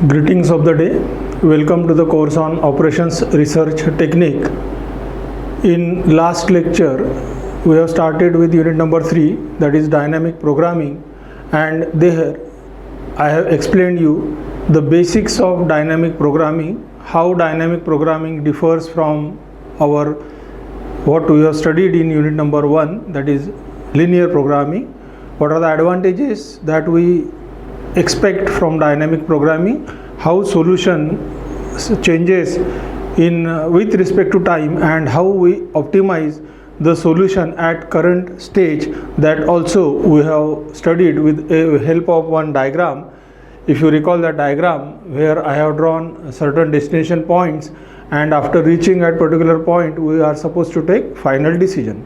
Greetings of the day. Welcome to the course on Operations Research Technique. In last lecture, we have started with unit number 3, that is dynamic programming, and there I have explained you the basics of dynamic programming, how dynamic programming differs from our what we have studied in unit number 1, that is linear programming. What are the advantages that we expect from dynamic programming, how solution changes in with respect to time, and how we optimize the solution at current stage. That also we have studied with the help of one diagram. If you recall that diagram, where I have drawn certain destination points, and after reaching at particular point we are supposed to take final decision.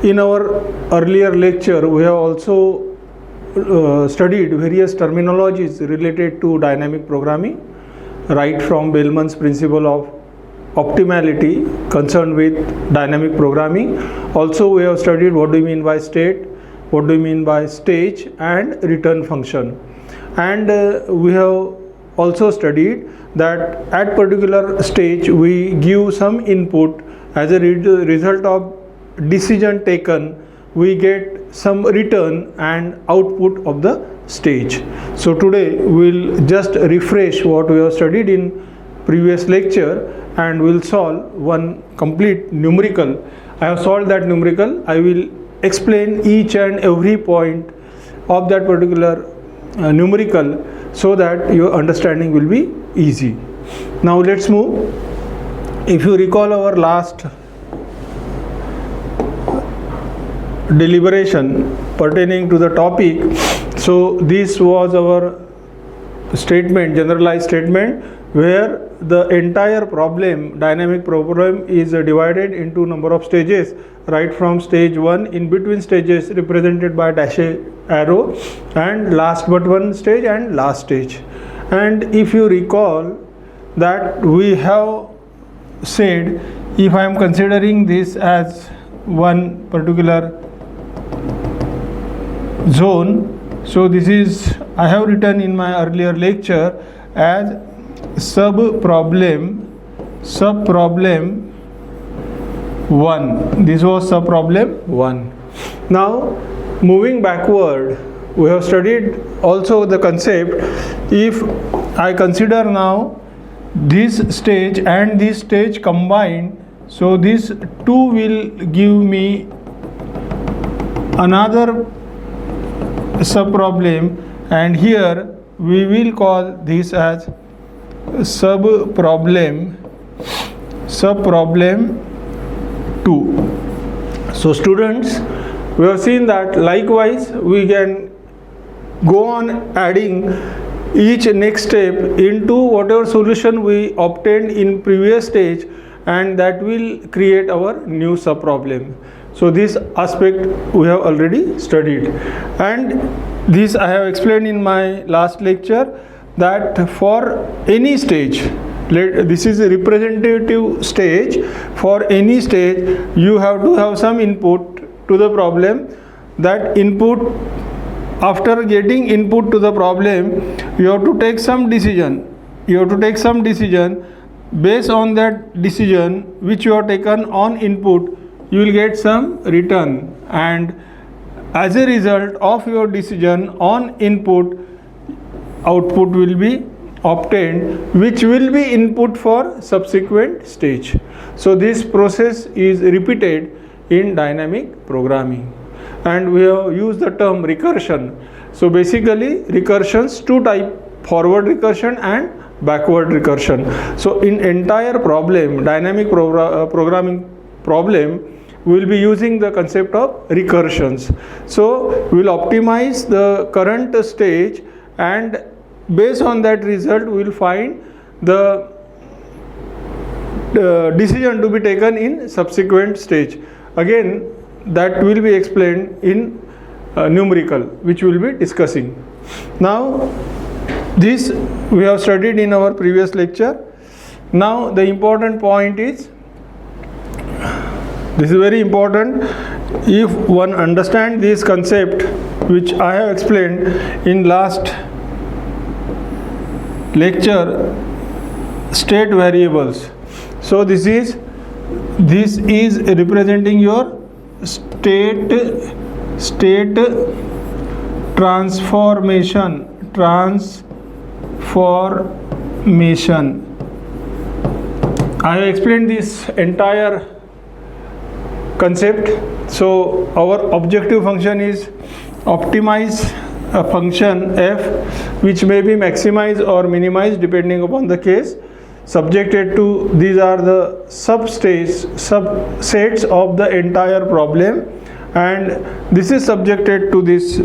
In our earlier lecture, we have also studied various terminologies related to dynamic programming, right from Bellman's principle of optimality concerned with dynamic programming. Also we have studied what do you mean by state, what do you mean by stage, and return function. And we have also studied that at particular stage we give some input. As a result of decision taken, we get some return and output of the stage. So today we will just refresh what we have studied in previous lecture, and we will solve one complete numerical. I have solved that numerical. I will explain each and every point of that particular numerical, so that your understanding will be easy. Now let's move. If you recall our last deliberation pertaining to the topic, so this was our statement, generalized statement, where the entire problem, dynamic problem, is divided into number of stages, right from stage 1, in between stages represented by dash arrow, and last but one stage and last stage. And if you recall that we have said, if I am considering this as one particular zone, so this is, I have written in my earlier lecture as sub problem 1. This was sub problem 1. Now moving backward, we have studied also the concept. If I consider now this stage and this stage combined, so this 2 will give me another sub-problem, and here we will call this as sub-problem 2. So students, we have seen that likewise we can go on adding each next step into whatever solution we obtained in previous stage, and that will create our new sub-problem. So this aspect we have already studied, and this I have explained in my last lecture, that for any stage, this is a representative stage, for any stage you have to have some input to the problem. That input, after getting input to the problem, you have to take some decision. Based on that decision which you have taken on input, you will get some return, and as a result of your decision on input, output will be obtained, which will be input for subsequent stage. So this process is repeated in dynamic programming, and we have used the term recursion. So basically recursions, two types: forward recursion and backward recursion. So in entire problem, dynamic programming problem, we will be using the concept of recursions. So we will optimize the current stage, and based on that result we will find the decision to be taken in subsequent stage. Again, that will be explained in numerical, which we will be discussing. Now this we have studied in our previous lecture. Now the important point is, this is very important. If one understands this concept which I have explained in last lecture state variables. So this is representing your state transformation. I have explained this entire concept. So our objective function is optimize a function f which may be maximized or minimized depending upon the case, subjected to these are the subsets of the entire problem, and this is subjected to this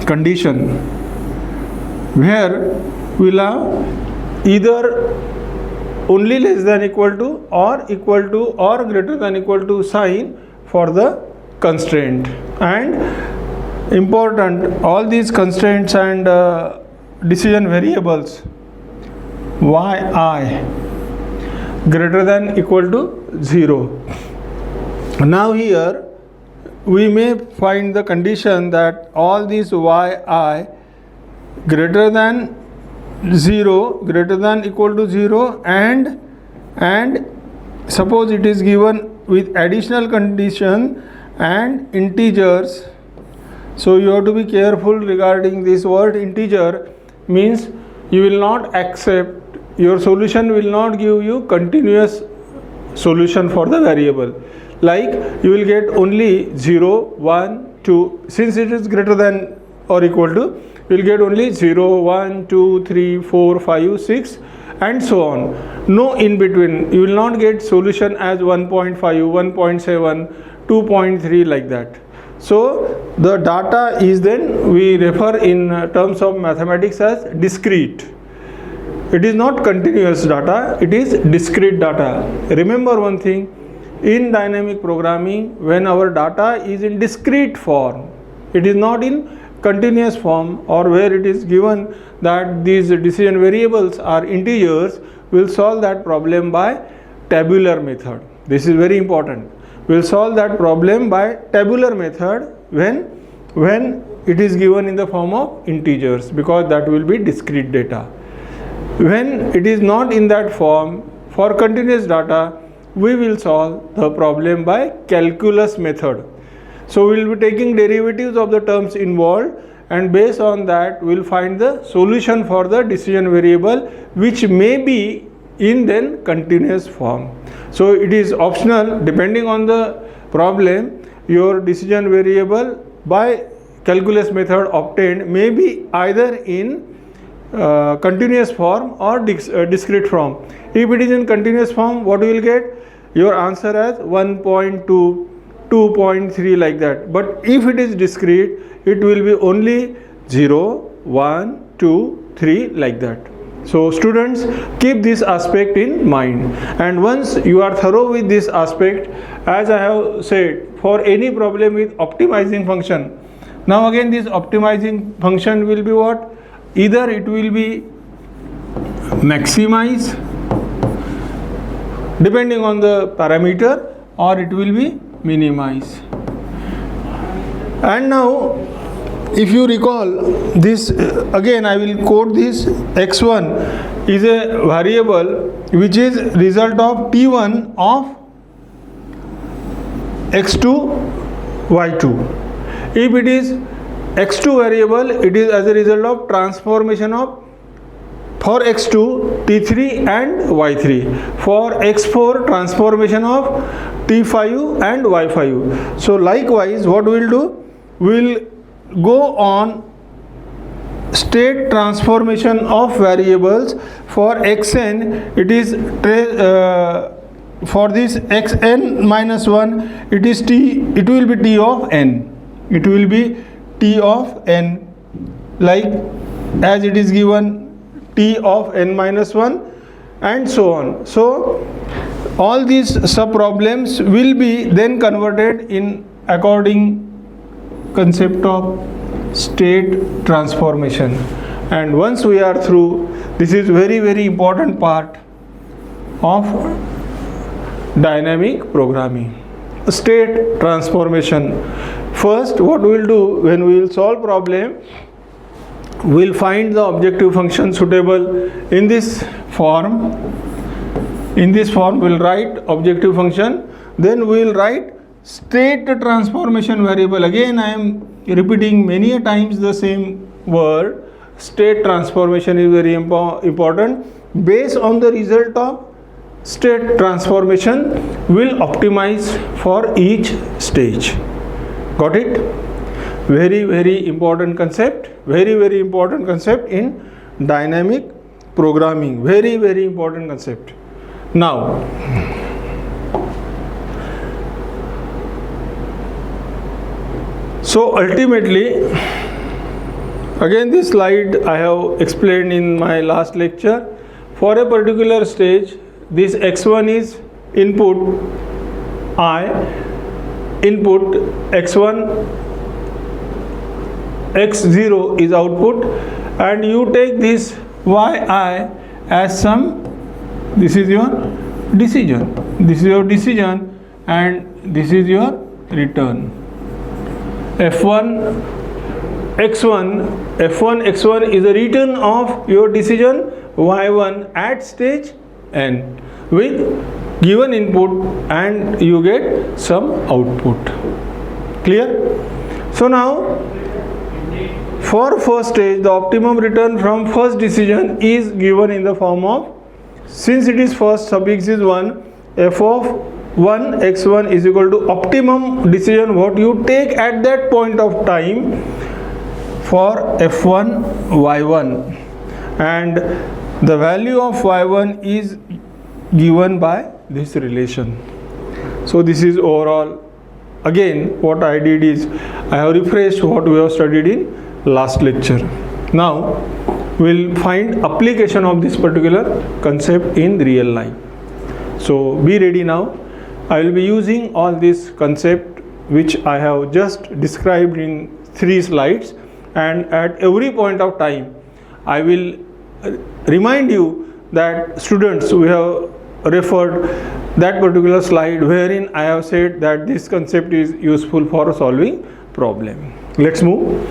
condition where we'll have either only less than equal to or greater than equal to sign for the constraint. And important, all these constraints and decision variables yi greater than equal to 0. Now here we may find the condition that all these yi greater than 0, greater than equal to 0, and suppose it is given with additional condition and integers. So you have to be careful regarding this word integer, means you will not accept, your solution will not give you continuous solution for the variable. Like you will get only 0, 1, 2, since it is greater than or equal to, you will get only 0, 1, 2, 3, 4, 5, 6 and so on. No in between. You will not get solution as 1.5, 1.7, 2.3 like that. So the data is then we refer in terms of mathematics as discrete. It is not continuous data, it is discrete data. Remember one thing, in dynamic programming, when our data is in discrete form, it is not in continuous form, or where it is given that these decision variables are integers, we will solve that problem by tabular method. This is very important. We will solve that problem by tabular method when it is given in the form of integers, because that will be discrete data. When it is not in that form, for continuous data, we will solve the problem by calculus method. So we will be taking derivatives of the terms involved, and based on that we will find the solution for the decision variable, which may be in then continuous form. So it is optional, depending on the problem, your decision variable by calculus method obtained may be either in continuous form or discrete form. If it is in continuous form, what you will get? Your answer as 1.2, 2.3 like that. But if it is discrete, it will be only 0, 1, 2, 3 like that. So students, keep this aspect in mind, and once you are thorough with this aspect, as I have said, for any problem with optimizing function, now again this optimizing function will be what? Either it will be maximize depending on the parameter, or it will be minimize. And now if you recall this, again I will quote this, x1 is a variable which is result of t1 of x2 y2. If it is x2 variable, it is as a result of transformation of, for x2 t3 and y3, for x4 transformation of t5 and y5. So likewise what we will do, we will go on state transformation of variables. For xn, it is for this xn minus 1, it is t, it will be t of n, it will be t of n, like as it is given t of n minus 1 and so on. So all these sub problems will be then converted in according concept of state transformation. And once we are through, this is very important part of dynamic programming, state transformation. First, what we will do when we will solve problem, we'll find the objective function suitable in this form. In this form we'll write objective function, then we'll write state transformation variable. Again I am repeating many a times the same word. State transformation is very important. Based on the result of state transformation, will optimize for each stage. Got it? Very important concept. Very important concept in dynamic programming. Very important concept. Now, so ultimately, again this slide I have explained in my last lecture. For a particular stage, this x1 is input I, input x1, x0 is output, and you take this yi as some, this is your decision, and this is your return. F1 x1 is a return of your decision y1 at stage n with given input, and you get some output. Clear? So now for first stage, the optimum return from first decision is given in the form of, since it is first, suffix is 1, f of 1 x1 is equal to optimum decision what you take at that point of time for f1 y1, and the value of y1 is given by this relation. So this is overall. Again what I did is I have refreshed what we have studied in last lecture. Now we'll find application of this particular concept in real life. So be ready now. I will be using all this concept which I have just described in 3 slides, and at every point of time I will remind you that students, we have referred that particular slide wherein I have said that this concept is useful for solving problem. Let's move.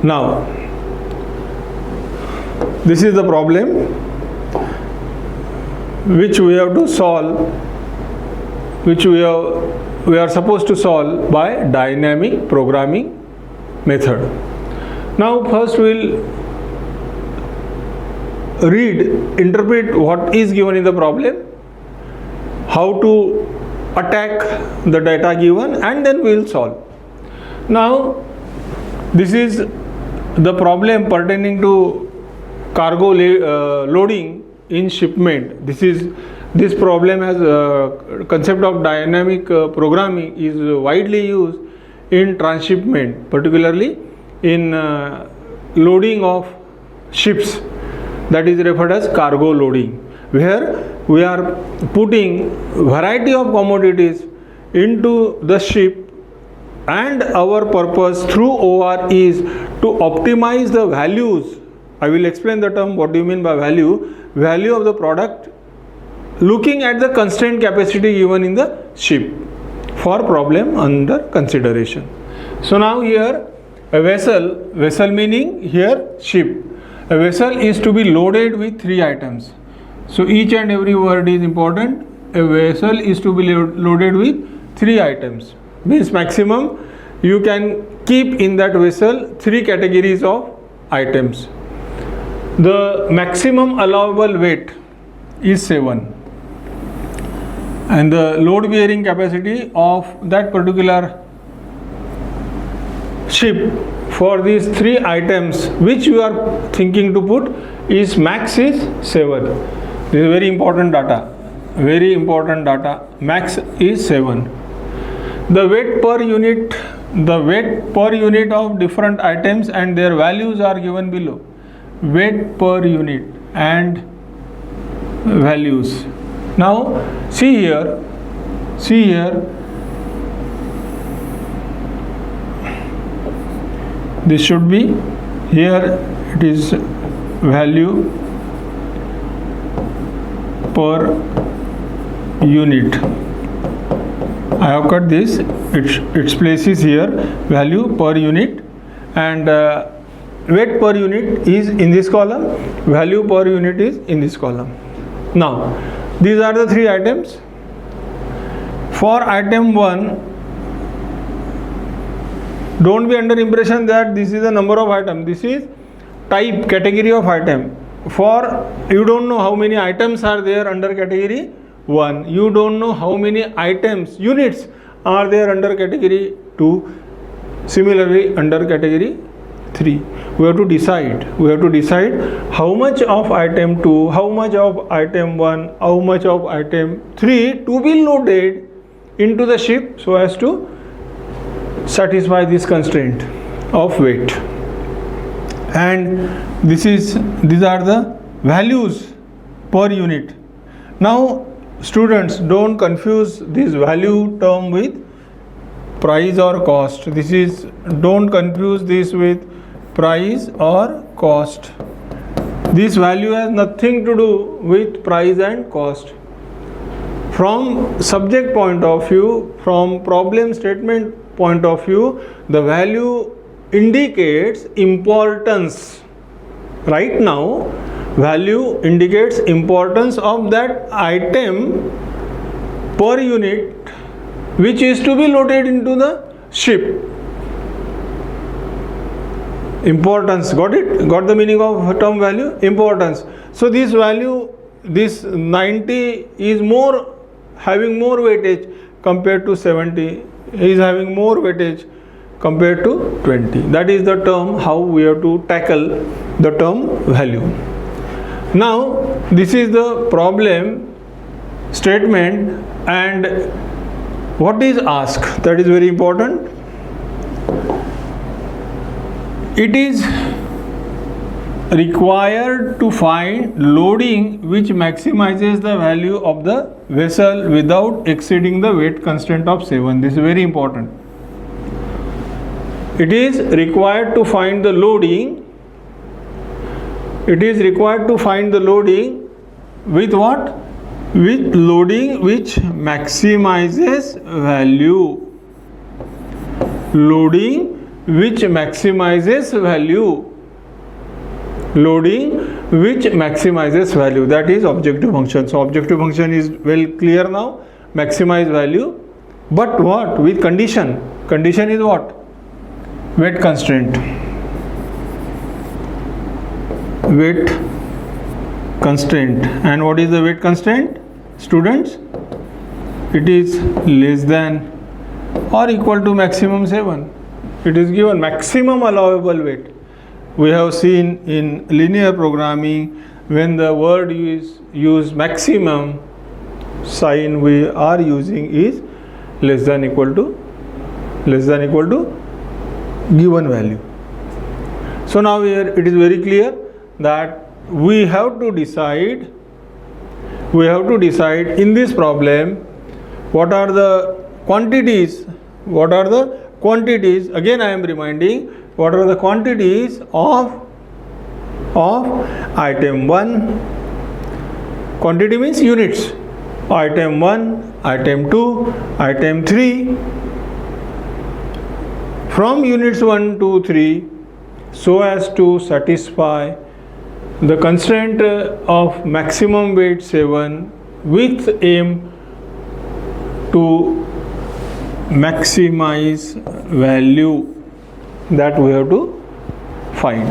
Now this is the problem which we have to solve, which we are supposed to solve by dynamic programming method. Now first we'll interpret what is given in the problem, how to attack the data given, and then we'll solve. Now this is the problem pertaining to cargo loading in shipment. This problem has concept of dynamic programming is widely used in transshipment, particularly in loading of ships, that is referred as cargo loading, where we are putting variety of commodities into the ship, and our purpose through OR is to optimize the values. I will explain the term what do you mean by value of the product, looking at the constraint capacity given in the ship for problem under consideration. So now here a vessel meaning here ship, a vessel is to be loaded with 3 items. So each and every word is important. A vessel is to be loaded with 3 items, means maximum you can keep in that vessel 3 categories of items. The maximum allowable weight is 7, and the load bearing capacity of that particular ship for these 3 items which you are thinking to put is max is 7. This is very important data, max is 7. The weight per unit of different items and their values are given below. Weight per unit and values. Now see here, this should be, here it is value per unit. I have cut this, its place is here, value per unit, and weight per unit is in this column, value per unit is in this column. Now these are the three items. For item 1, don't be under impression that this is the number of items. This is type, category of item. For you don't know how many items are there under category 1. You don't know how many items, units are there under category 2. Similarly under category 3. We have to decide. How much of item 2, how much of item 1, how much of item 3 to be loaded into the ship so as to satisfy this constraint of weight. And these are the values per unit. Now students, don't confuse this value term with price or cost. Don't confuse this with price or cost. This value has nothing to do with price and cost. From subject point of view, from problem statement point of view, the value indicates importance. Right now, value indicates importance of that item per unit which is to be loaded into the ship. Importance, got it? Got the meaning of term value? Importance. So this value, this 90 is having more weightage compared to 70, is having more weightage compared to 20. That is the term how we have to tackle the term value. Now this is the problem statement, and what is asked, that is very important. It is required to find loading which maximizes the value of the vessel without exceeding the weight constraint of 7. This is very important. It is required to find the loading. It is required to find the loading with what? With loading which maximizes value. Loading which maximizes value. Loading which maximizes value. That is objective function. So objective function is well clear now. Maximize value. But what? With condition. Condition is what? Weight constraint. Weight constraint. And what is the weight constraint, students? It is less than or equal to maximum 7. It is given maximum allowable weight. We have seen in linear programming, when the word is used maximum, sign we are using is less than equal to given value. So now here it is very clear that we have to decide in this problem what are the quantities. Again I am reminding, what are the quantities of item 1. Quantity means units. Item 1, item 2, item 3. From units 1 to 3, so as to satisfy the constraint of maximum weight 7 with aim to maximize value that we have to find.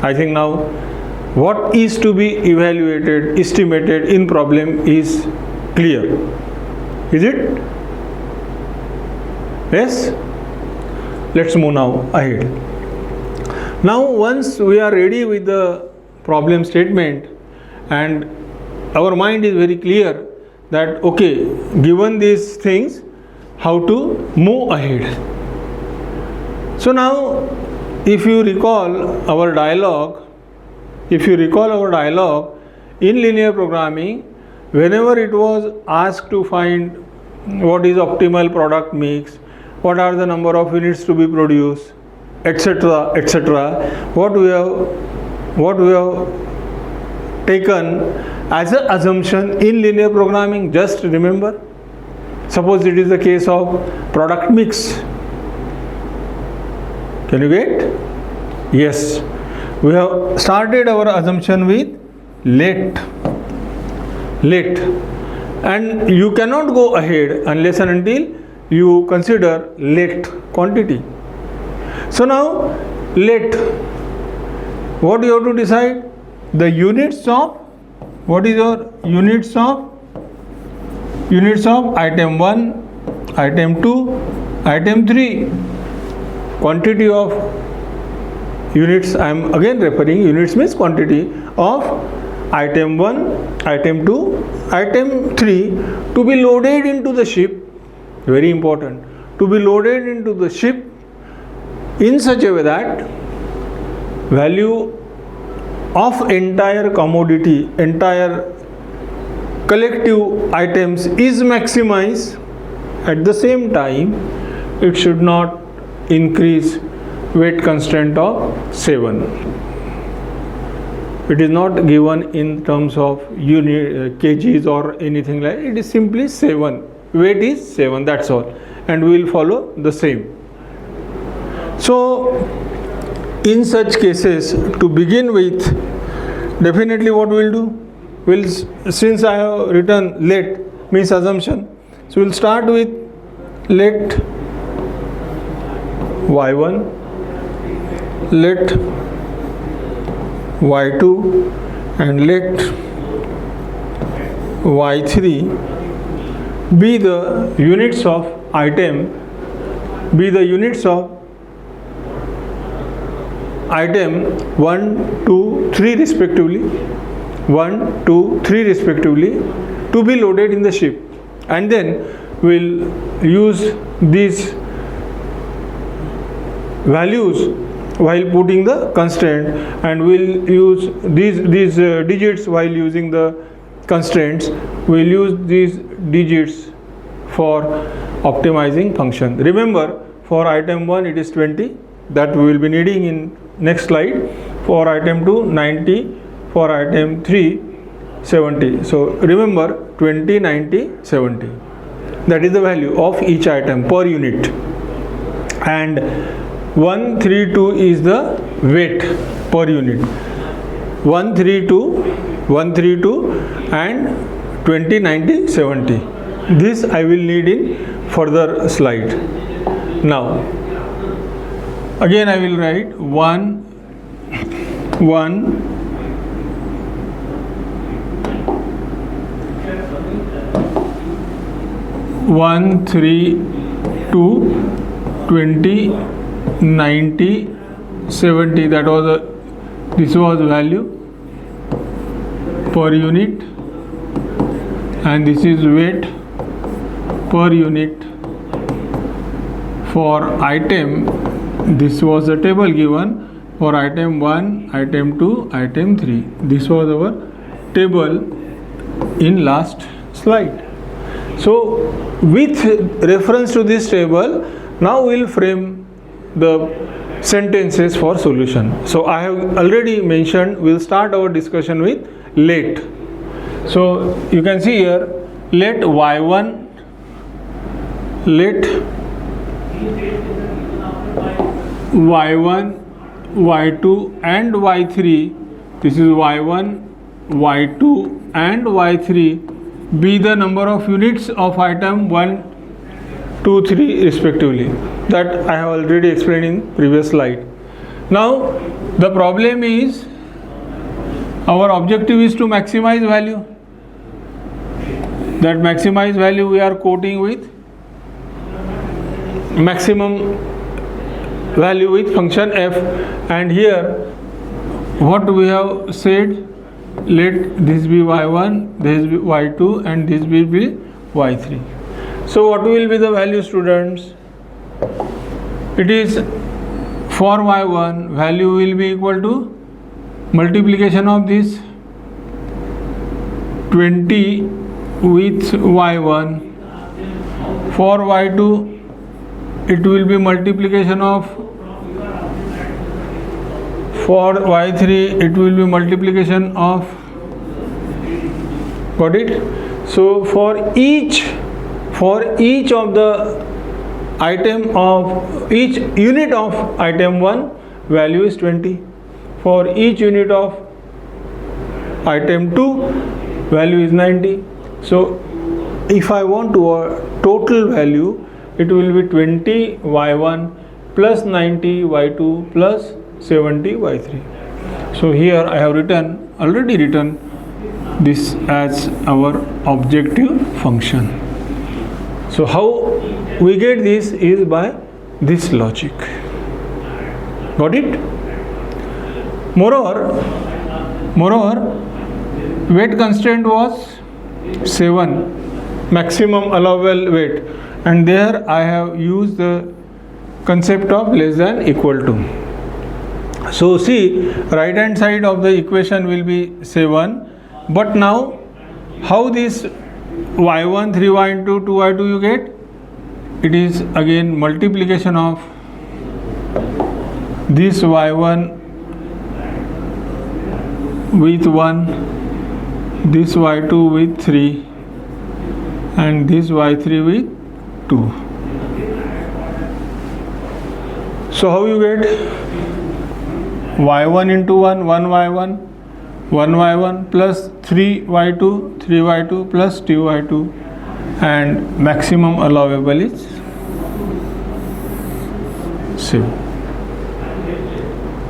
I think now what is to be evaluated, estimated in problem is clear. Is it? Yes? Let's move now ahead. Now once we are ready with the problem statement and our mind is very clear that okay, given these things, how to move ahead. So now if you recall our dialogue in linear programming, whenever it was asked to find what is optimal product mix, what are the number of units to be produced, etc., what we have taken as an assumption in linear programming, just remember. Suppose it is the case of product mix. Can you get? Yes. We have started our assumption with let. And you cannot go ahead unless and until you consider let quantity. So now let, what you have to decide? The units of, what is your units of? Units of item 1, item 2, item 3. Quantity of units, I am again referring, units means quantity of item 1, item 2, item 3 to be loaded into the ship. Very important. To be loaded into the ship in such a way that value of entire commodity, entire collective items is maximized. At the same time, it should not increase weight constraint of 7. It is not given in terms of unit kgs or anything like that. It is simply 7. Weight is 7, that's all, and we will follow the same. So in such cases, to begin with, definitely what we will do? We'll, since I have written let means assumption, so we will start with let y1, let y2 and let y3 be the units of item, be the units of item 1, 2, 3 respectively, 1, 2, 3 respectively, to be loaded in the ship, and then we'll use these values while putting the constraint, and we'll use these digits while using the constraints. We'll use these digits for optimizing function. Remember, for item 1 it is 20, that we will be needing in next slide. For item 2 90, for item 3 70. So remember 20, 90, 70. That is the value of each item per unit. And 132 is the weight per unit. 132 and 20, 90, 70. This I will need in further slide. Now again I will write 1 3 2 20 90 70. That was this was value per unit, and this is weight per unit. For item, this was the table given for item 1, item 2, item 3. This was our table in last slide. So with reference to this table, now we will frame the sentences for solution. So I have already mentioned we will start our discussion with let. So you can see here, let y1, let y1, y2 and y3, this is y1, y2 and y3, be the number of units of item 1, 2, 3 respectively. That I have already explained in previous slide. Now the problem is, our objective is to maximize value. That maximize value we are quoting with maximum value with function f, and here what we have said, let this be y1, this be y2 and this will be y3. So what will be the value, students? It is for y1 value will be equal to multiplication of this 20 with y1. For y2 it will be multiplication of, for y3 it will be multiplication of, got it? So for each For each of the item of each unit of item 1, value is 20. For each unit of item 2, value is 90. So if I want to total value, it will be 20 y1 plus 90 y2 plus 70 y3. So here I have already written this as our objective function. So how we get this is by this logic. Got it? Moreover, weight constraint was 7, maximum allowable weight, and there I have used the concept of less than equal to. So see, right hand side of the equation will be 7, but now how this y1 3y into 2y2 you get? It is again multiplication of this y1 with 1, this y2 with 3, and this y3 with 2. So how you get? y1 into 1 y1, 1y1 plus 3y2, 3y2 plus 2y2, and maximum allowable is 7.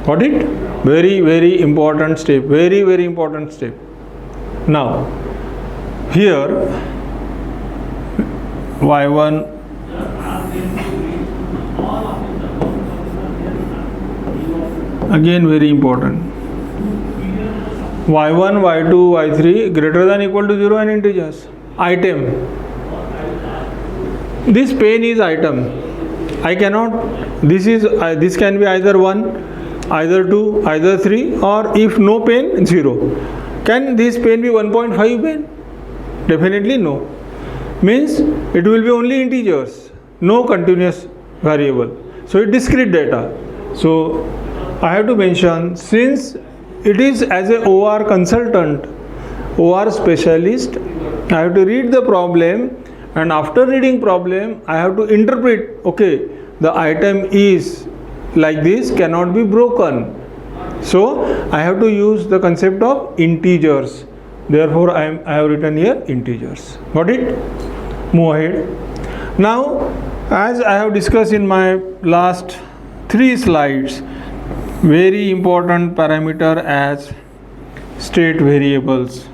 Got it? Very important step, very important step. Now here y1 again very important, y1 y2 y3 greater than equal to 0 and integers. Item, this pen is item. I cannot, this can be either 1, either 2, either 3, or if no pen, 0. Can this pen be 1.5 pen? Definitely no. Means it will be only integers, no continuous variable. So it is discrete data. So I have to mention, since it is as a OR consultant, OR specialist, I have to read the problem, and after reading problem I have to interpret, okay, the item is like this, cannot be broken. So I have to use the concept of integers. Therefore I have written here integers. Got it? Move ahead. Now, as I have discussed in my last 3 slides, very important parameter as state variables.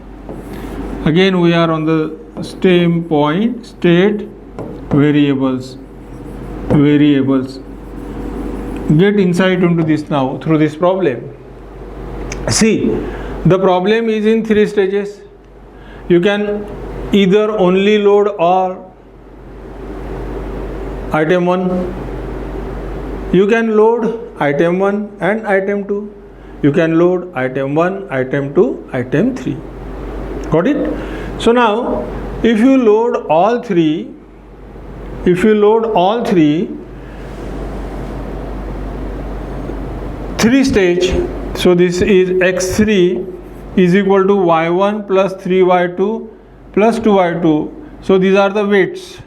Again we are on the same point, state variables. Get insight into this now through this problem. See, the problem is in 3 stages. You can either only load or item 1. You can load item 1 and item 2. You can load item 1, item 2, item 3. Got it? So now, if you load all 3, three stage, so this is x3 is equal to y1 plus 3y2 plus 2y2. So these are the weights,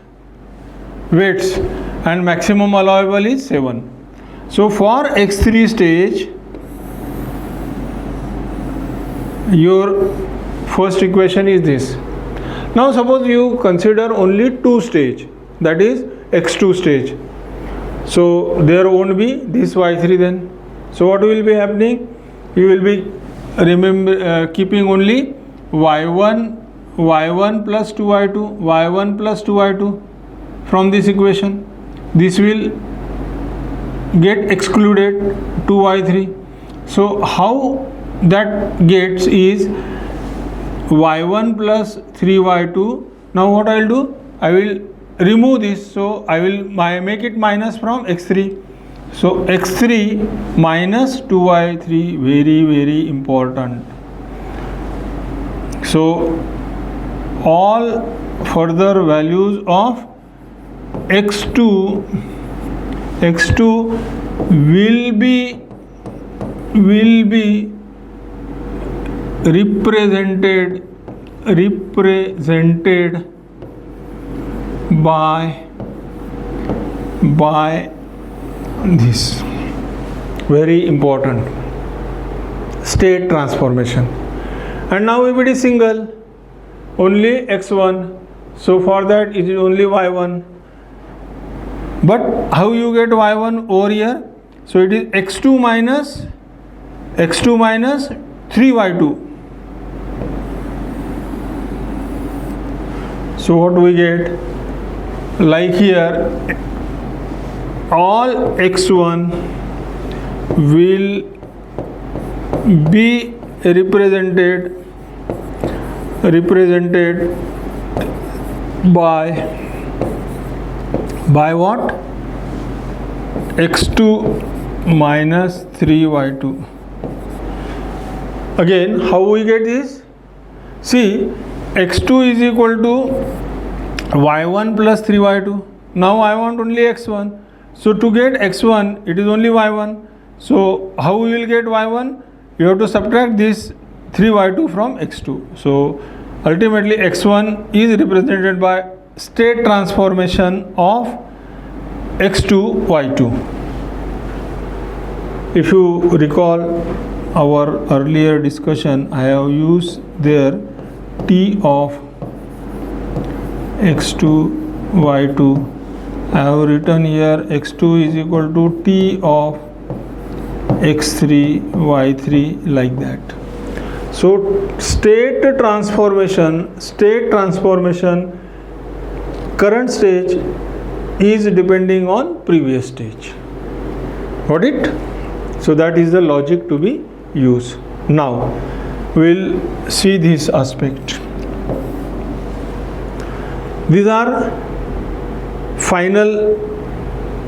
and maximum allowable is 7. So for x3 stage, your first equation is this. Now suppose you consider only 2 stage, that is x2 stage. So there won't be this y3 then. So what will be happening? You will be keeping only y1 plus 2y2 from this equation. This will get excluded 2y3. So how that gets is y1 plus 3y2. Now what I will do? I will remove this. So I will make it minus from x3. So x3 minus 2y3, very important. So all further values of x2 will be represented by this. Very important. State transformation. And now if it is single, only x1. So for that it is only y1. But how you get y1 over here? So it is x2 minus 3y2. So what we get? Like here, all x1 will be represented by what? x2 minus 3y2. Again, how we get this? See, x2 is equal to y1 plus 3y2. Now I want only x1. So to get x1, it is only y1. So how we will get y1? You have to subtract this 3y2 from x2. So ultimately x1 is represented by state transformation of x2 y2. If you recall our earlier discussion, I have used there t of x2 y2. I have written here x2 is equal to t of x3 y3, like that. So state transformation, current stage is depending on previous stage. Got it? So that is the logic to be used. Now we'll see this aspect. These are final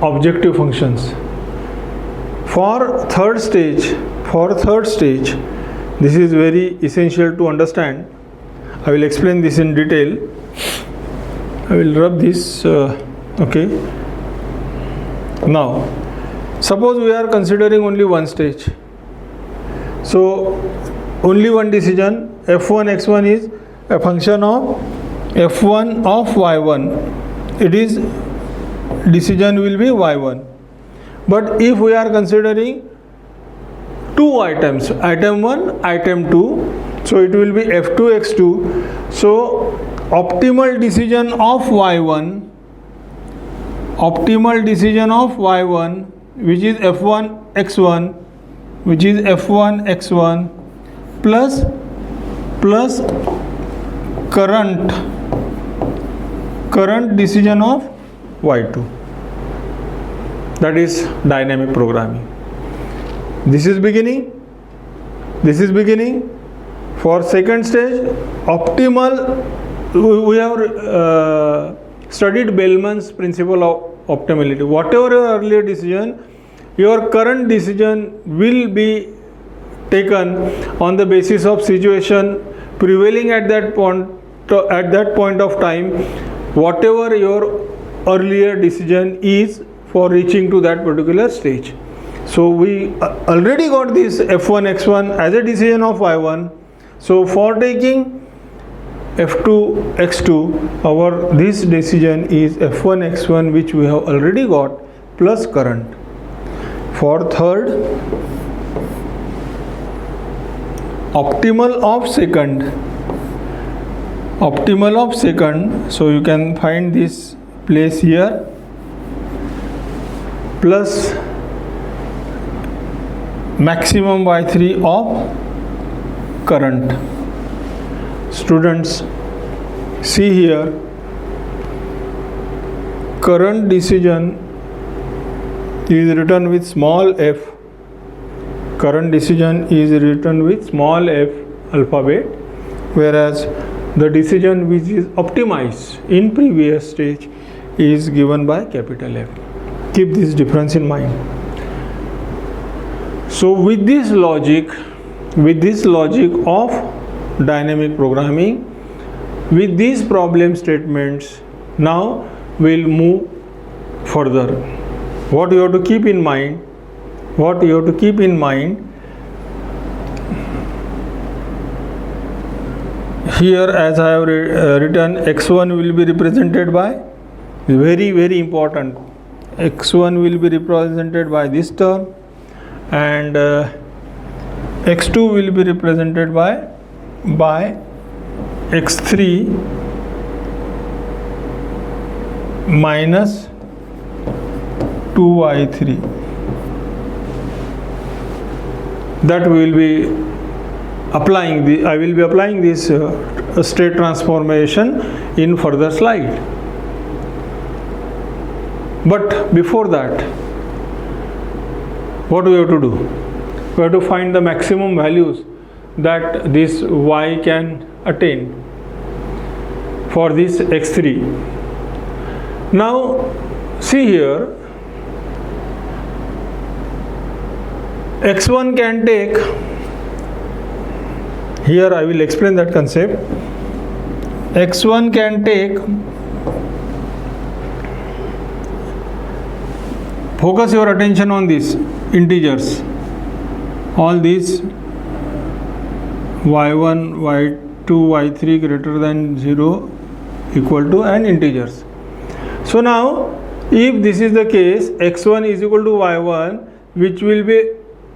objective functions. For third stage, this is very essential to understand. I will explain this in detail. I will rub this. Okay. Now, suppose we are considering only one stage. So, only one decision, f1 x1 is a function of f1 of y1. It is decision will be y1. But if we are considering two items, item 1, item 2, so it will be f2 x2. So optimal decision of y1, which is f1 x1, plus current decision of y2. That is dynamic programming. This is beginning. For second stage, optimal, we have studied Bellman's principle of optimality. Whatever your earlier decision, your current decision will be taken on the basis of situation prevailing at that point of time, whatever your earlier decision is for reaching to that particular stage. So we already got this f1 x1 as a decision of y1. So for taking f2 x2, this decision is f1 x1, which we have already got, plus current. For third, optimal of second, so you can find this place here, plus maximum y3 of current. Students, see here, current decision is written with small f. Alphabet, whereas the decision which is optimized in previous stage is given by capital F. Keep this difference in mind. So with this logic of dynamic programming, with these problem statements, now we'll move further. What you have to keep in mind, here, as I have written, x1 will be represented by very very important. X1 will be represented by this term, and X2 will be represented by X3 minus 2y3. That we will be applying I will be applying this state transformation in further slide. But before that, what we have to do? We have to find the maximum values that this y can attain for this x3. Now see here, x1 can take, here I will explain that concept. X1 can take, focus your attention on these integers, all these y1, y2, y3 greater than 0 equal to and integers. So now if this is the case, x1 is equal to y1, which will be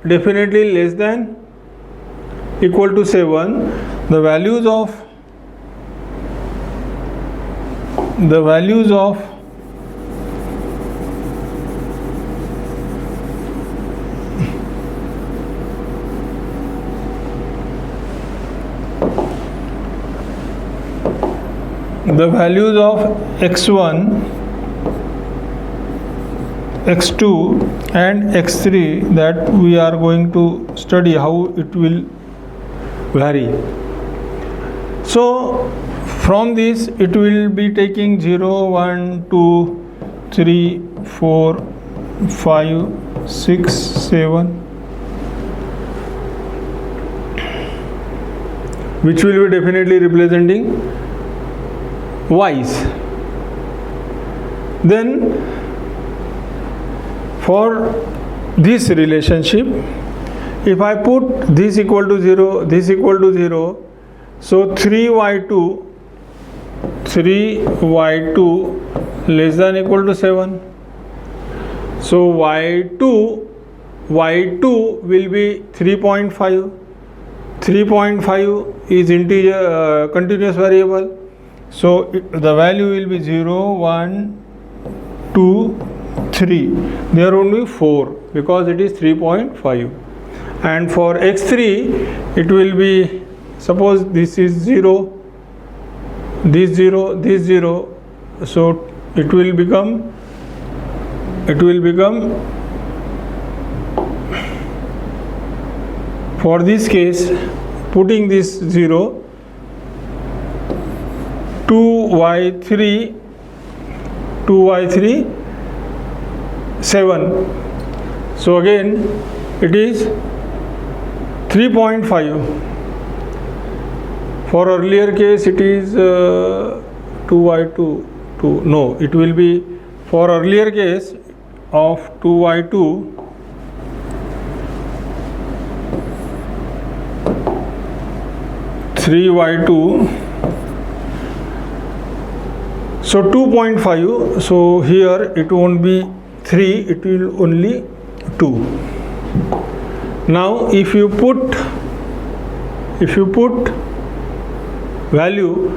definitely less than equal to 7, the values of the values of x1, x2 and x3 that we are going to study how it will vary. So from this it will be taking 0, 1, 2, 3, 4, 5, 6, 7, which will be definitely representing y's. Then for this relationship, if I put this equal to 0, this equal to 0, so 3y2 less than equal to 7. So y2 will be 3.5. 3.5 is integer continuous variable. So the value will be 0, 1, 2, 3. There are only 4 because it is 3.5. And for x3 it will be, suppose this is 0, this 0, this 0, so it will become for this case, putting this 0, 2y3 7. So again it is 3.5. For earlier case it is 2y2 2. No, it will be for earlier case of 2y2 3y2. So 2.5, so here it won't be 3, it will only 2. Now if you put value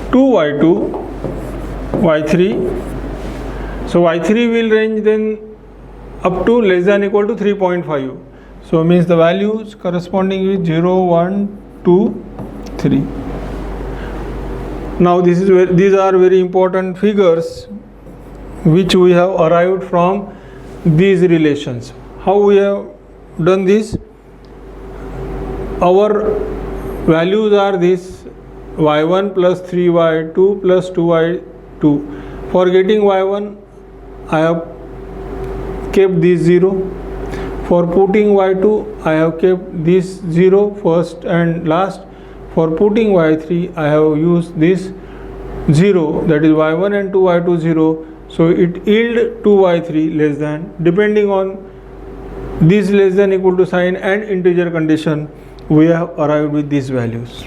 2y2, y3, so y3 will range then up to less than equal to 3.5. So means the values corresponding with 0, 1, 2, 3. Now these are very important figures which we have arrived from these relations. How we have done this? Our values are this: y1 plus 3y2 plus 2y2. For getting y1 I have kept this 0. For putting y2 I have kept this 0 first and last. For putting y3 I have used this 0, that is y1 and 2y2 0. So it yield 2y3 less than, depending on this less than equal to sign and integer condition, we have arrived with these values.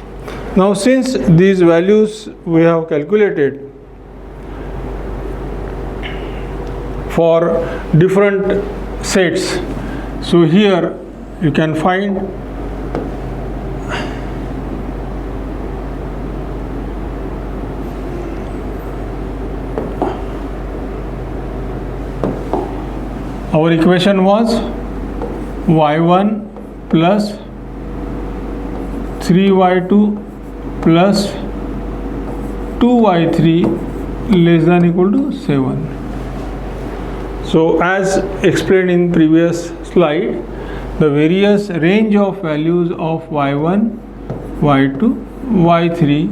Now since these values we have calculated, for different sets. So here you can find our equation was y1 plus 3y2 plus 2y3 less than equal to 7. So as explained in previous slide, the various range of values of y1, y2, y3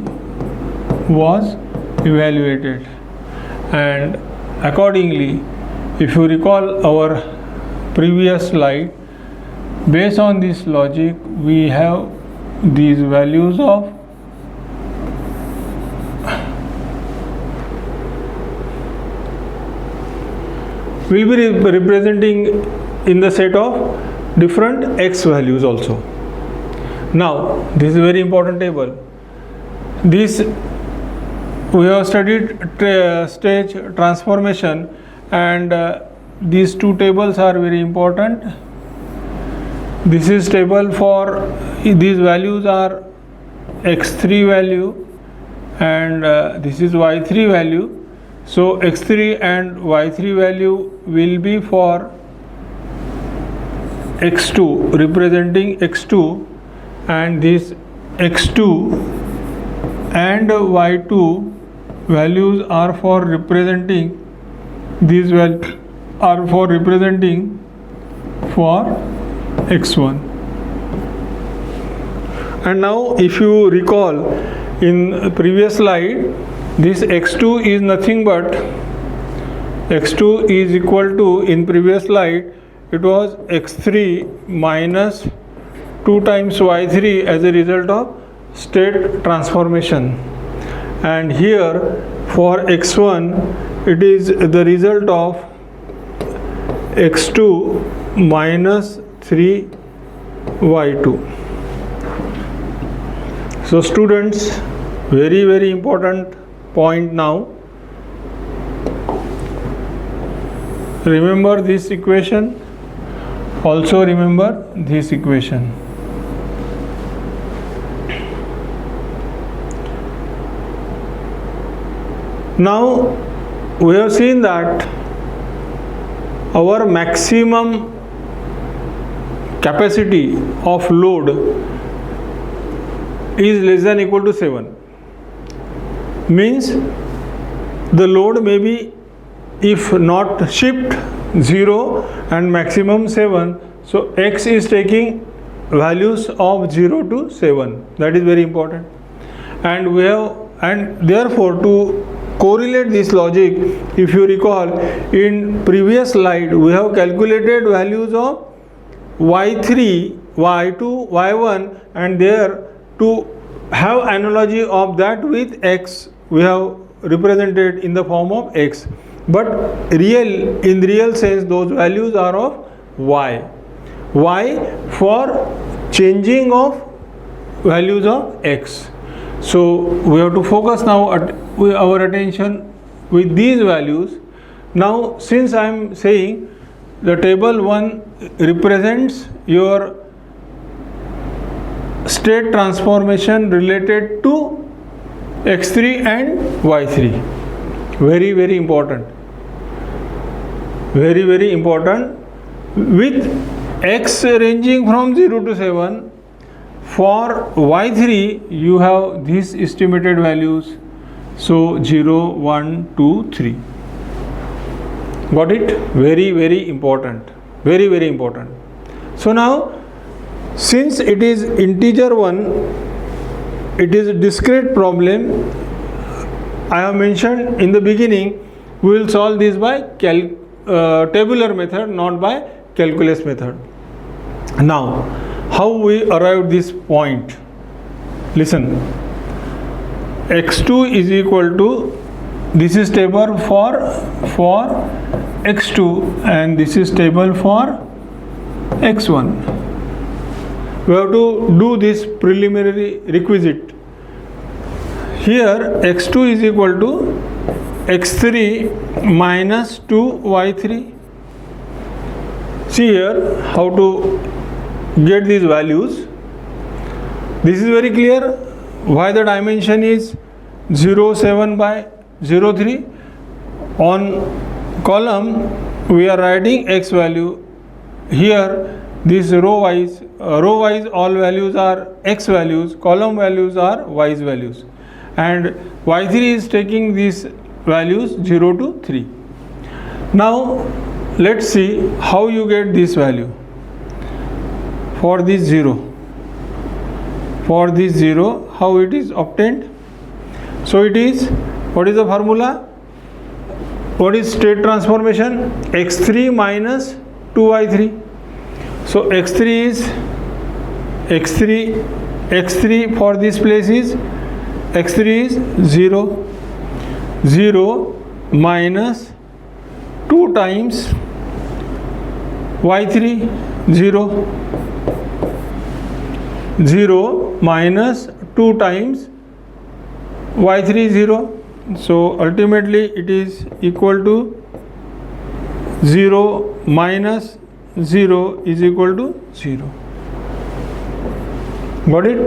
was evaluated, and accordingly, if you recall our previous slide, based on this logic we have these values of will be representing in the set of different x values also. Now this is a very important table. This we have studied stage transformation, and these two tables are very important. This is table for these values are x3 value, and this is y3 value. So x3 and y3 value will be for x2, representing x2, and this x2 and y2 values are for representing, these values are for representing for x1. And now if you recall in previous slide, this x2 is nothing but x2 is equal to, in previous slide it was x3 minus 2 times y3 as a result of state transformation, and here for x1 it is the result of x2 minus 3 y2. So students, very important point now. Remember this equation, also remember this equation. Now we have seen that our maximum capacity of load is less than equal to 7. Means the load may be, if not shift, 0 and maximum 7. So x is taking values of 0 to 7. That is very important. And we have, and therefore to correlate this logic, if you recall in previous slide we have calculated values of y3, y2, y1, and there to have analogy of that with x we have represented in the form of x, but in real sense those values are of y for changing of values of x. So we have to focus now our attention with these values. Now since I am saying the table 1 represents your state transformation related to x3 and y3, very important, very important, with x ranging from 0 to 7. For y3 you have these estimated values, so 0, 1, 2, 3. Got it? Very important, very important. So now since it is integer 1, it is a discrete problem. I have mentioned in the beginning we will solve this by tabular method, not by calculus method. Now how we arrived this point? Listen, x2 is equal to, this is table for x2 and this is table for x1. We have to do this preliminary requisite. Here x2 is equal to x3 minus 2y3. See here how to get these values. This is very clear. Why the dimension is 0,7 by 0,3. On column we are writing x value. Here this row wise all values are x values, column values are y values, and y3 is taking these values 0 to 3. Now let's see how you get this value for this 0. For this 0, how it is obtained? So it is, what is the formula? What is state transformation? x3 minus 2y3. So x3 is x3 for this place is x3 is 0. 0 minus 2 times y3, 0. 0 minus 2 times y3, 0. So ultimately it is equal to 0 minus 0 is equal to 0. Got it?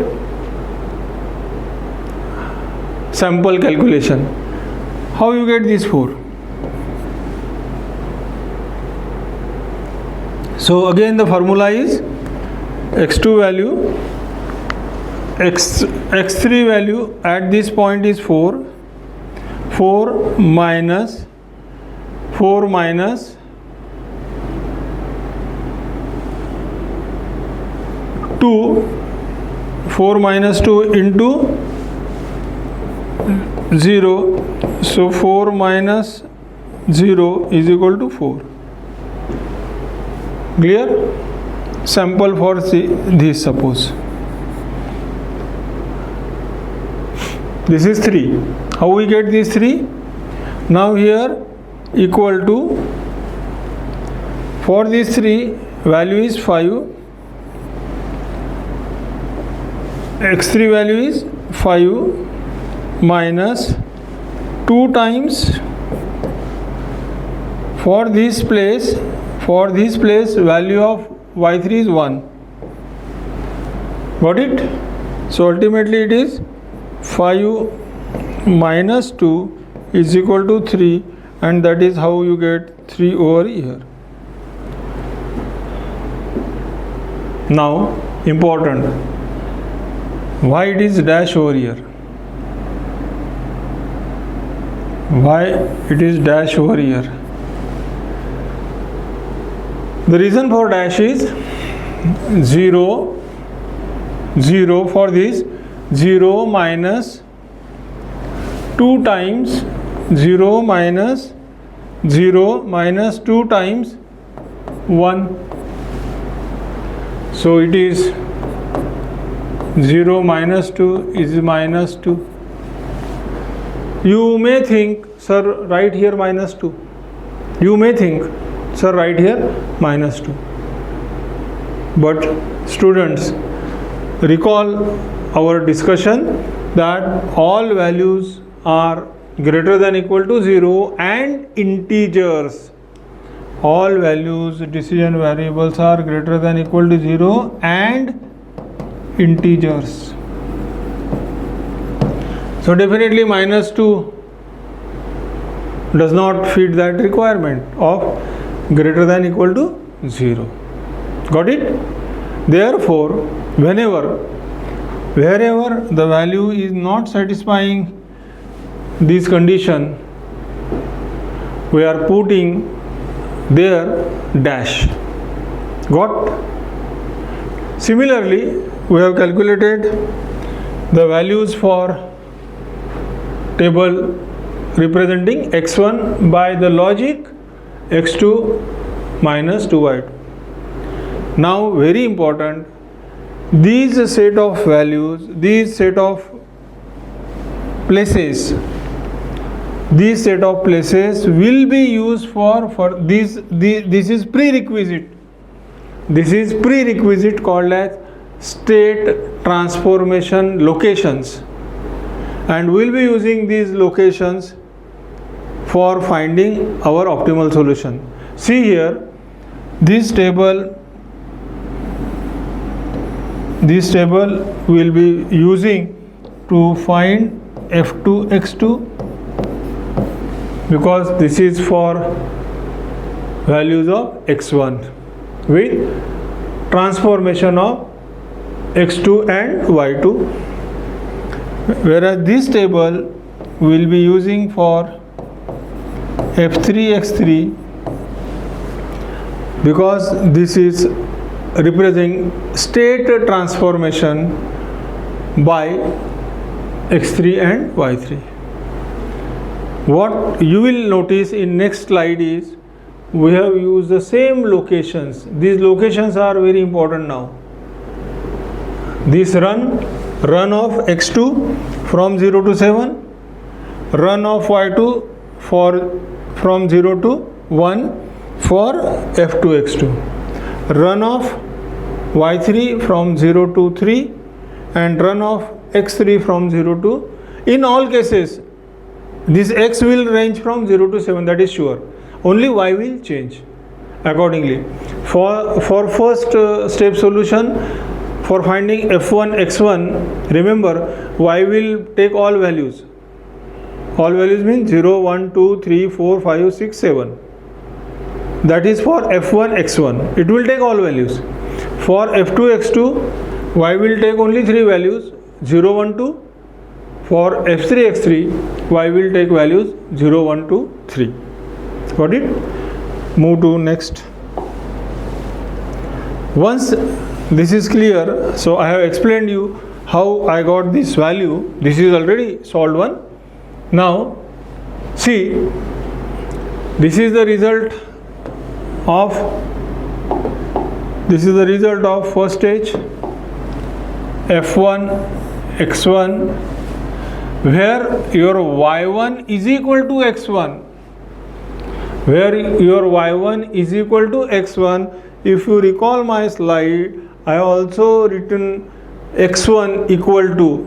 Sample calculation. How you get these 4? So again the formula is x2 value, x3 value at this point is 4. 4 minus 2, 4 minus 2 into 0, so 4 minus 0 is equal to 4. Clear? Sample for this, suppose this is 3. How we get these 3? Now here equal to, for this 3 value is 5, x3 value is 5 minus 2 times, for this place value of y3 is 1. Got it? So ultimately it is 5 minus 2 is equal to 3, and that is how you get 3 over here. Now important, why it is dash over here? Why it is dash over here? The reason for dash is 0, 0 for this, 0 minus 2 times 0 minus 2 times 1. So it is 0 minus 2 is minus 2. You may think, sir, right here minus 2. You may think, sir, right here minus 2. But students, recall our discussion that all values are greater than equal to 0 and integers. All values, decision variables are greater than equal to 0 and integers. So definitely minus 2 does not fit that requirement of greater than equal to 0. Got it? Therefore, wherever the value is not satisfying this condition, we are putting there dash. Got? Similarly, we have calculated the values for table representing x1 by the logic x2 minus 2y2. Now very important, these set of values, these set of places will be used for this is prerequisite. This is prerequisite called as state transformation locations, and we will be using these locations for finding our optimal solution. See here, this table will be using to find F2 x2, because this is for values of x1 with transformation of x2 and y2, whereas this table will be using for F3 x3, because this is representing state transformation by x3 and y3. What you will notice in next slide is we have used the same locations. These locations are very important now. This run of x2 from 0 to 7, run of y2 from 0 to 1 for F2 x2, run of y3 from 0 to 3, and run of x3 from 0 to, in all cases this x will range from 0 to 7, that is sure, only y will change accordingly. For first step solution, for finding F1 x1, remember y will take all values. All values means 0, 1, 2, 3, 4, 5, 6, 7. That is for F1 x1. It will take all values. For F2 x2, y will take only 3 values, 0, 1, 2. For F3 x3, y will take values 0, 1, 2, 3. Got it? Move to next. Once this is clear, so I have explained you how I got this value. This is already solved one. Now see, this is the result of first stage F1 x1, where your y1 is equal to x1, If you recall my slide, I also written x1 equal to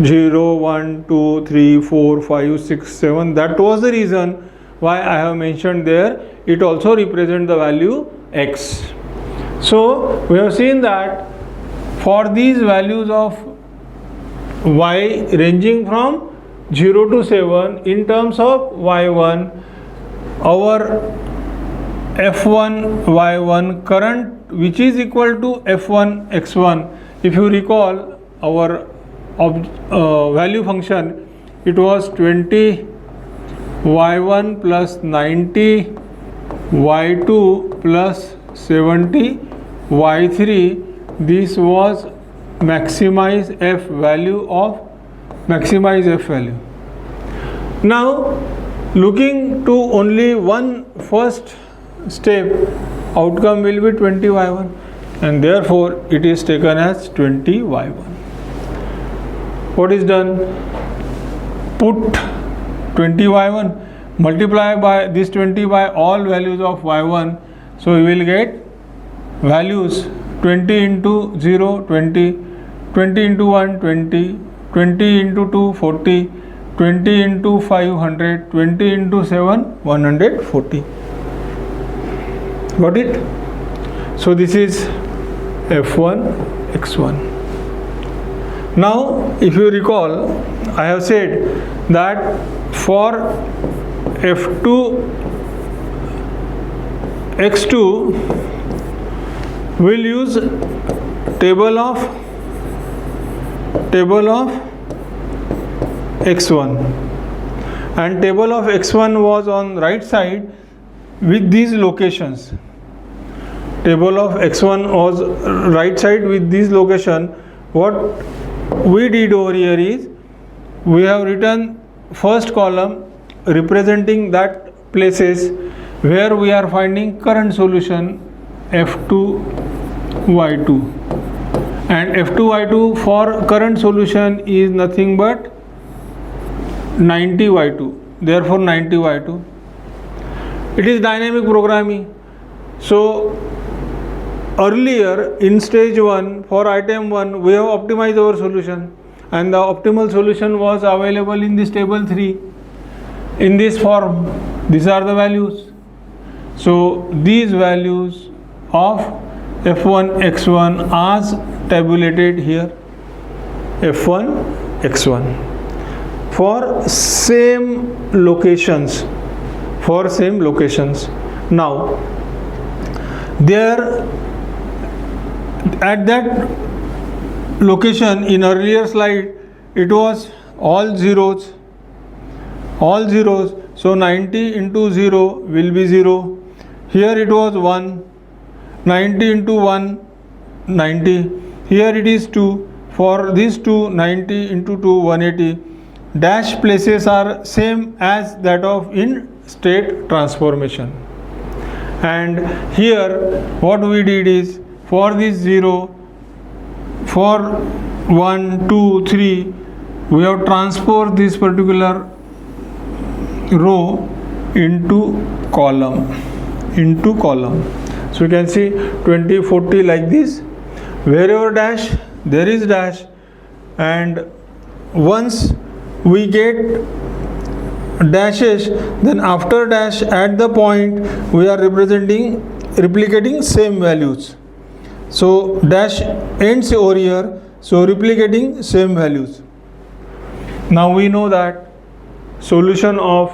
0, 1, 2, 3, 4, 5, 6, 7. That was the reason why I have mentioned there. It also represents the value x. So we have seen that for these values of y ranging from 0 to 7, in terms of y1, our F1 y1 current, which is equal to F1 x1. If you recall our value function, it was 20 y1 plus 90 y2 plus 70 y3. This was maximize f value. Now looking to only one first step, outcome will be 20 y1, and therefore it is taken as 20 y1. What is done? Put 20 y1, multiply by this 20 by all values of y1, so we will get values 20 into 0 20, 20 into 1 20, 20 into 2 40, 20 into 5 100, 20 into 7 140. Got it? So this is F1 x1. Now if you recall, I have said that for F2 x2 we'll use table of x1, and table of x1 was on right side with these locations. Table of x1 was right side with this location. What we did over here is we have written first column representing that places where we are finding current solution F2 y2, and F2 y2 for current solution is nothing but 90 y2, therefore 90 y2. It is dynamic programming. So earlier in stage 1 for item 1 we have optimized our solution, and the optimal solution was available in this table 3. in this form. These are the values. So these values of f1 x1 as tabulated here, f1 x1 for same locations, Now there at that location in earlier slide it was all zeros, so 90 into 0 will be 0. Here it was 1, 90 into 1, 90. Here it is 2. For these two, 90 into 2, 180. Dash places are same as that of in state transformation. And here what we did is, for this 0, for 1, 2, 3, we have transposed this particular row into column. So you can see 20, 40 like this. Wherever dash, there is dash, and once we get dashes, then after dash at the point we are replicating same values. So dash ends over here, so replicating same values. Now we know that solution of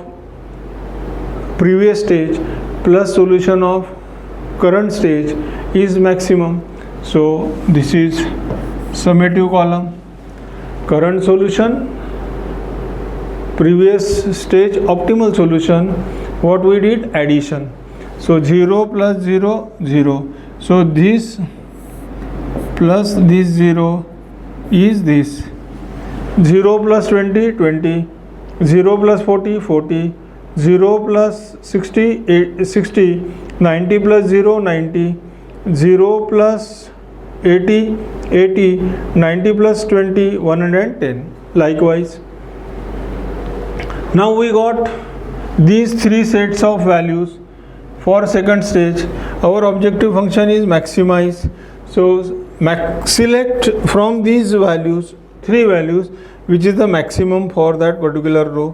previous stage plus solution of current stage is maximum. So this is summative column, current solution, previous stage optimal solution. What we did? Addition. So 0 plus 0, 0. So this plus this 0 is this. 0 plus 20, 20. 0 plus 40, 40. 0 plus 60, 60. 90 plus 0, 90. 0 plus 80, 80. 90 plus 20, 110. Likewise. Now we got these three sets of values for second stage. Our objective function is maximize. So select from these values, three values, which is the maximum for that particular row.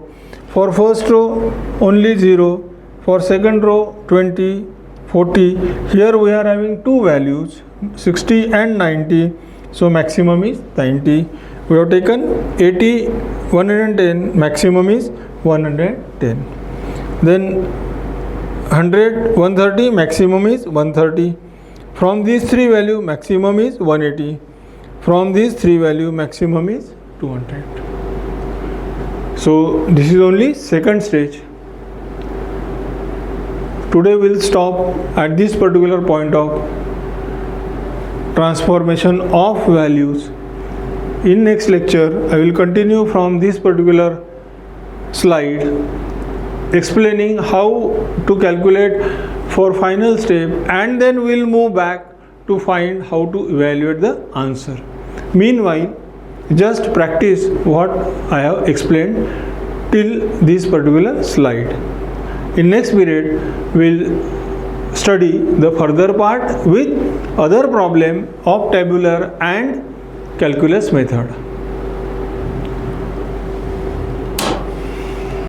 For first row only 0, for second row 20, 40. Here we are having two values, 60 and 90. So maximum is 90. We have taken 80, 110, maximum is 110. Then 100, 130, maximum is 130. From these three value, maximum is 180. From these three value, maximum is 200. So this is only second stage. Today we'll stop at this particular point of transformation of values. In next lecture, I will continue from this particular slide explaining how to calculate for final step, and then we'll move back to find how to evaluate the answer. Meanwhile, just practice what I have explained till this particular slide. In next period, we'll study the further part with other problem of tabular and calculus method.